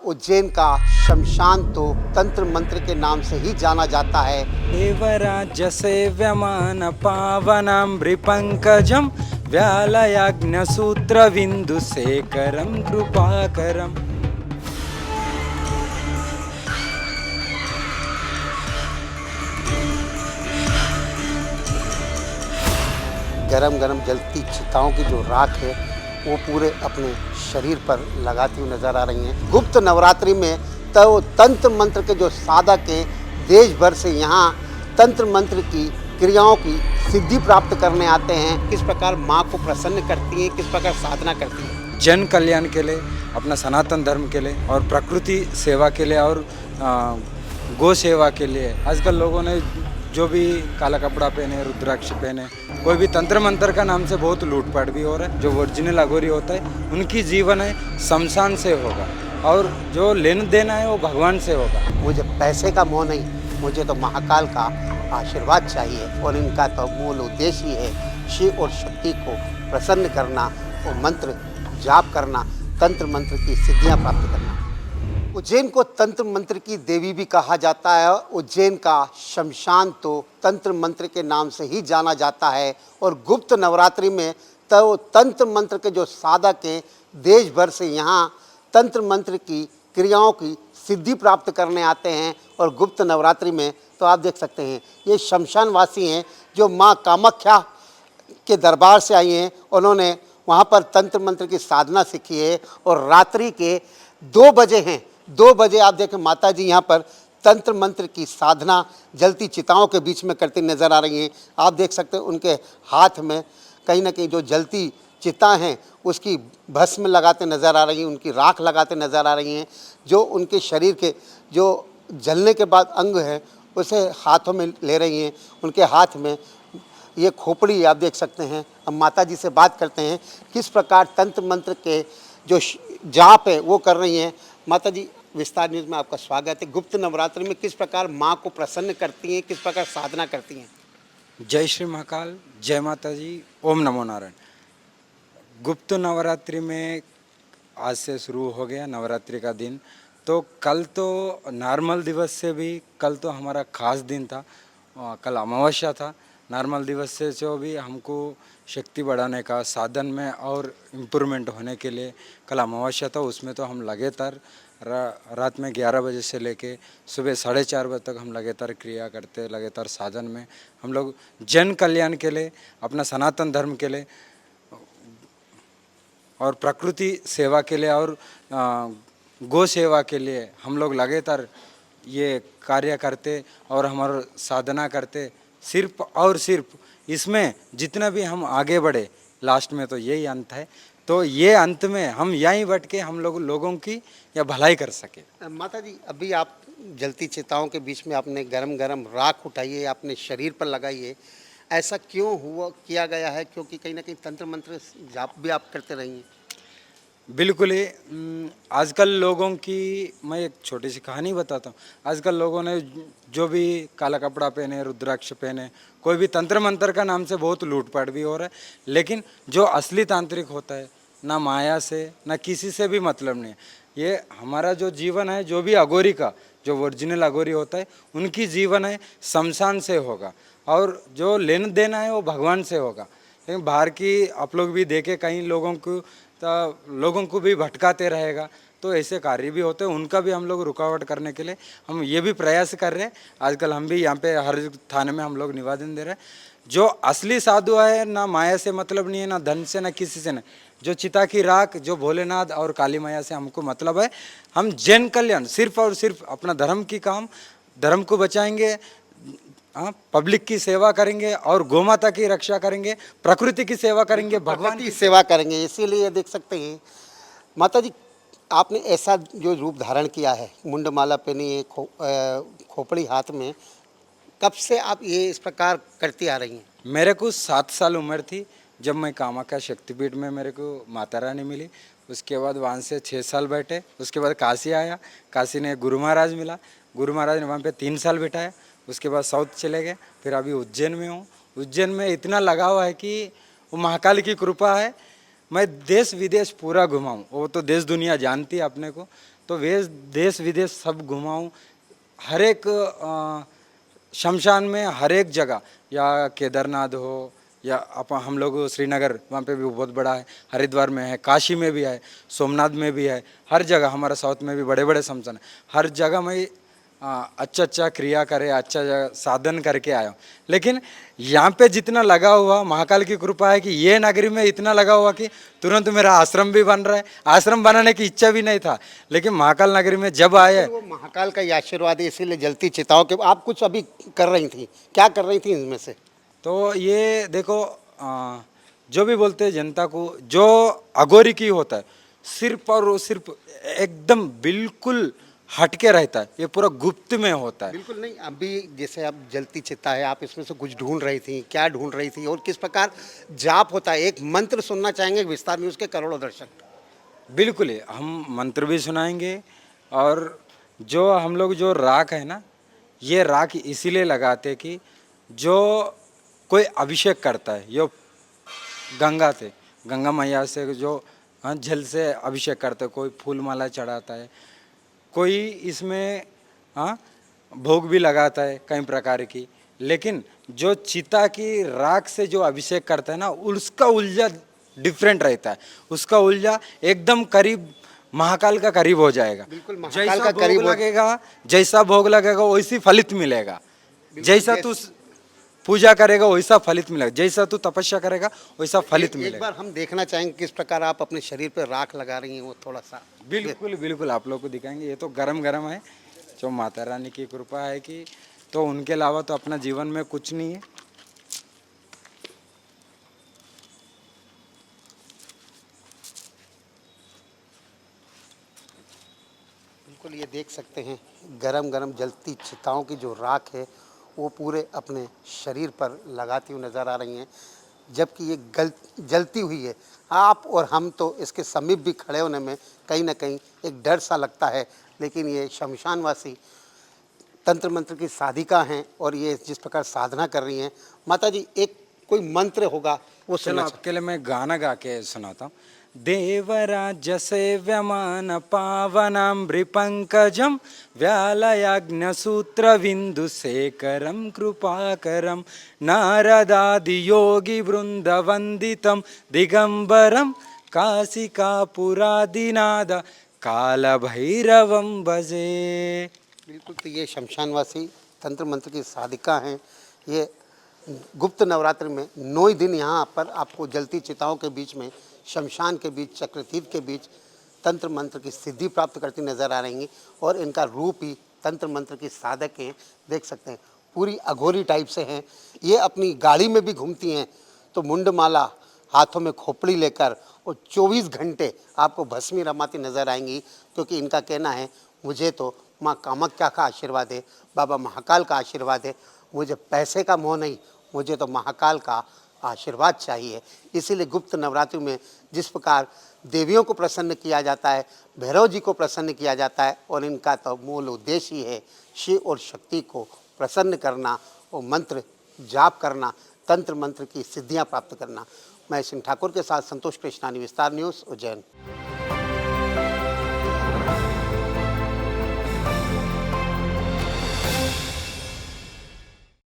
उज्जैन का शमशान तो तंत्र मंत्र के नाम से ही जाना जाता है। देवराज्य सेव्यमान पावनं पंकजम व्यालयाग्न सूत्र बिंदु शेखरम कृपाकरम। गरम गरम जलती चिताओं की जो राख है वो पूरे अपने शरीर पर लगाती हुई नजर आ रही हैं। गुप्त नवरात्रि में तो तंत्र मंत्र के जो साधक हैं देश भर से यहाँ तंत्र मंत्र की क्रियाओं की सिद्धि प्राप्त करने आते हैं। किस प्रकार माँ को प्रसन्न करती हैं, किस प्रकार साधना करती हैं। जन कल्याण के लिए, अपना सनातन धर्म के लिए और प्रकृति सेवा के लिए और गौ सेवा के लिए आजकल लोगों ने जो भी काला कपड़ा पहने, रुद्राक्ष पहने, कोई भी तंत्र मंत्र का नाम से बहुत लूटपाट भी हो रहा है। जो ओरिजिनल अघोरी होता है उनकी जीवन है शमशान से होगा और जो लेन देना है वो भगवान से होगा। मुझे पैसे का मोह नहीं, मुझे तो महाकाल का आशीर्वाद चाहिए और इनका तो मूल उद्देश्य ही है शिव और शक्ति को प्रसन्न करना और मंत्र जाप करना, तंत्र मंत्र की सिद्धियां प्राप्त करना। उज्जैन को तंत्र मंत्र की देवी भी कहा जाता है। उज्जैन का शमशान तो तंत्र मंत्र के नाम से ही जाना जाता है और गुप्त नवरात्रि में तो तंत्र मंत्र के जो साधक हैं देश भर से यहाँ तंत्र मंत्र की क्रियाओं की सिद्धि प्राप्त करने आते हैं। और गुप्त नवरात्रि में तो आप देख सकते हैं ये शमशान वासी हैं जो माँ कामाख्या के दरबार से आई हैं। उन्होंने वहाँ पर तंत्र मंत्र की साधना सीखी है और रात्रि के 2 बजे हैं, 2 बजे आप देखें माता जी यहाँ पर तंत्र मंत्र की साधना जलती चिताओं के बीच में करती नजर आ रही हैं। आप देख सकते हैं उनके हाथ में कहीं ना कहीं जो जलती चिता हैं उसकी भस्म लगाते नजर आ रही हैं, उनकी राख लगाते नजर आ रही हैं। जो उनके शरीर के जो जलने के बाद अंग है उसे हाथों में ले रही हैं। उनके हाथ में ये खोपड़ी आप देख सकते हैं। हम माता जी से बात करते हैं किस प्रकार तंत्र मंत्र के जो जाप है वो कर रही हैं। माता जी, विस्तार न्यूज़ में आपका स्वागत है। गुप्त नवरात्रि में किस प्रकार माँ को प्रसन्न करती हैं, किस प्रकार साधना करती हैं। जय श्री महाकाल, जय माता जी, ओम नमो नारायण। गुप्त नवरात्रि में आज से शुरू हो गया नवरात्रि का दिन। तो कल तो नॉर्मल दिवस से भी कल तो हमारा खास दिन था। कल अमावस्या था। नॉर्मल दिवस से जो भी हमको शक्ति बढ़ाने का साधन में और इम्प्रूवमेंट होने के लिए कल अमावस्या था। उसमें तो हम लगातार रात में 11 बजे से लेके सुबह 4:30 बजे तक हम लगातार क्रिया करते, लगातार साधन में हम लोग जन कल्याण के लिए, अपना सनातन धर्म के लिए और प्रकृति सेवा के लिए और गौ सेवा के लिए हम लोग लगातार ये कार्य करते और हमारा साधना करते। सिर्फ और सिर्फ इसमें जितना भी हम आगे बढ़े लास्ट में तो यही अंत है। तो ये अंत में हम यहीं बैठ के हम लोगों की या भलाई कर सके। माता जी, अभी आप जलती चिताओं के बीच में आपने गरम गरम राख उठाई है, आपने शरीर पर लगाई है। ऐसा क्यों हुआ, किया गया है? क्योंकि कहीं ना कहीं तंत्र मंत्र जाप भी आप करते रही हैं। बिल्कुल ही आजकल लोगों की मैं एक छोटी सी कहानी बताता हूँ। आजकल लोगों ने जो भी काला कपड़ा पहने, रुद्राक्ष पहने, कोई भी तंत्र मंत्र का नाम से बहुत लूटपाट भी हो रहा है। लेकिन जो असली तांत्रिक होता है ना माया से ना किसी से भी मतलब नहीं है। ये हमारा जो जीवन है, जो भी अघोरी का जो ओरिजिनल अघोरी होता है उनकी जीवन है शमशान से होगा और जो लेन देना है वो भगवान से होगा। लेकिन बाहर की आप लोग भी देखे कई लोगों को भी भटकाते रहेगा। तो ऐसे कार्य भी होते हैं, उनका भी हम लोग रुकावट करने के लिए हम ये भी प्रयास कर रहे हैं। आजकल हम भी यहाँ पे हर थाने में हम लोग निवेदन दे रहे हैं। जो असली साधु है ना माया से मतलब नहीं है, ना धन से, ना किसी से नहीं। जो चिता की राख, जो भोलेनाथ और काली मैया से हमको मतलब है। हम जन कल्याण सिर्फ और सिर्फ अपना धर्म की काम, धर्म को बचाएंगे, हाँ, पब्लिक की सेवा करेंगे और गौमाता की रक्षा करेंगे, प्रकृति की सेवा करेंगे, भगवान की सेवा करेंगे। इसीलिए देख सकते हैं माता जी, आपने ऐसा जो रूप धारण किया है, मुंडमाला पहनी है, खोपड़ी हाथ में, कब से आप ये इस प्रकार करती आ रही हैं? मेरे को 7 साल उम्र थी जब मैं कामाख्या शक्तिपीठ में मेरे को माता रानी मिली। उसके बाद वहाँ से 6 साल बैठे। उसके बाद काशी आया, काशी ने गुरु महाराज मिला, गुरु महाराज ने वहाँ पे 3 साल बिठाया। उसके बाद साउथ चले गए, फिर अभी उज्जैन में हूँ। उज्जैन में इतना लगाव है कि वो महाकाल की कृपा है। मैं देश विदेश पूरा घुमाऊँ, वो तो देश दुनिया जानती है अपने को। तो वे देश विदेश सब घुमाऊं, हर एक शमशान में, हर एक जगह, या केदारनाथ हो या हम लोग श्रीनगर, वहाँ पे भी बहुत बड़ा है, हरिद्वार में है, काशी में भी है, सोमनाथ में भी है, हर जगह हमारा साउथ में भी बड़े बड़े शमशान है, हर जगह मैं अच्छा अच्छा क्रिया करे, अच्छा साधन करके आया हूँ। लेकिन यहाँ पे जितना लगा हुआ, महाकाल की कृपा है कि ये नगरी में इतना लगा हुआ कि तुरंत मेरा आश्रम भी बन रहा है। आश्रम बनाने की इच्छा भी नहीं था, लेकिन महाकाल नगरी में जब आए, वो महाकाल का ही आशीर्वाद है, इसीलिए जलती चिताओं के आप कुछ अभी कर रही थी, क्या कर रही थी इनमें से? तो ये देखो, जो भी बोलते हैं जनता को, जो अघोरी की होता है, सिर्फ और वो सिर्फ एकदम बिल्कुल हटके रहता है, ये पूरा गुप्त में होता है। बिल्कुल नहीं, अभी जैसे अब जलती चिता है, आप इसमें से कुछ ढूंढ रही थी, क्या ढूंढ रही थी और किस प्रकार जाप होता है? एक मंत्र सुनना चाहेंगे विस्तार न्यूज़ के करोड़ों दर्शक। बिल्कुल ही हम मंत्र भी सुनाएंगे, और जो हम लोग जो राख है ना, ये राख इसीलिए लगाते कि जो कोई अभिषेक करता है, यो गंगा से, गंगा मैया से जो जल से अभिषेक करता है, कोई फूल माला चढ़ाता है, कोई इसमें भोग भी लगाता है कई प्रकार की। लेकिन जो चिता की राख से जो अभिषेक करता है ना, उसका ऊर्जा डिफरेंट रहता है, उसका ऊर्जा एकदम करीब महाकाल का करीब हो जाएगा। बिल्कुल महाकाल जैसा का भोग करीब लगेगा, जैसा भोग लगेगा वैसी फलित मिलेगा, जैसा तू पूजा करेगा वैसा फलित मिलेगा, जैसा तू तपस्या करेगा वैसा फलित एक मिलेगा। बार हम देखना चाहेंगे किस प्रकार आप अपने शरीर पर राख लगा रही हैं, वो थोड़ा सा। बिल्कुल बिल्कुल आप लोग को दिखाएंगे। ये तो गरम गरम है, जो माता रानी की कृपा है कि, तो उनके अलावा तो अपना जीवन में कुछ नहीं है। बिल्कुल ये देख सकते हैं, गरम गरम जलती चिताओं की जो राख है वो पूरे अपने शरीर पर लगाती हुई नज़र आ रही हैं, जबकि ये जलती हुई है। आप और हम तो इसके समीप भी खड़े होने में कहीं ना कहीं एक डर सा लगता है, लेकिन ये शमशानवासी तंत्र मंत्र की साधिका हैं और ये जिस प्रकार साधना कर रही हैं, माता जी एक कोई मंत्र होगा वो चलो सुनना आपके लिए मैं गाना गा के सुनाता हूँ। देवराज्य सेव्यमान पावनाम्रि पंकजम व्यालयाग्नसूत्र बिंदु शेखरम कृपाकरम नारदादि योगी वृंद वंदितम दिगंबरम काशिकापुरादिनाद काल भैरवम भजे। बिल्कुल, तो ये शमशानवासी तंत्र मंत्र की साधिका हैं। ये गुप्त नवरात्रि में 9 दिन यहाँ पर आपको जलती चिताओं के बीच में, शमशान के बीच, चक्रतीर्थ के बीच तंत्र मंत्र की सिद्धि प्राप्त करती नजर आ रही हैं और इनका रूप ही तंत्र मंत्र की साधक हैं। देख सकते हैं पूरी अघोरी टाइप से हैं। ये अपनी गाड़ी में भी घूमती हैं तो मुंडमाला, हाथों में खोपड़ी लेकर, और 24 घंटे आपको भस्मी रमाती नजर आएंगी, क्योंकि इनका कहना है मुझे तो माँ कामाख्या का आशीर्वाद है, बाबा महाकाल का आशीर्वाद है, मुझे पैसे का मोह नहीं, मुझे तो महाकाल का आशीर्वाद चाहिए। इसीलिए गुप्त नवरात्रि में जिस प्रकार देवियों को प्रसन्न किया जाता है, भैरव जी को प्रसन्न किया जाता है, और इनका तो मूल उद्देश्य ही है शिव और शक्ति को प्रसन्न करना और मंत्र जाप करना, तंत्र मंत्र की सिद्धियां प्राप्त करना। मैं सिंह ठाकुर के साथ संतोष कृष्णानी, विस्तार न्यूज़, उज्जैन।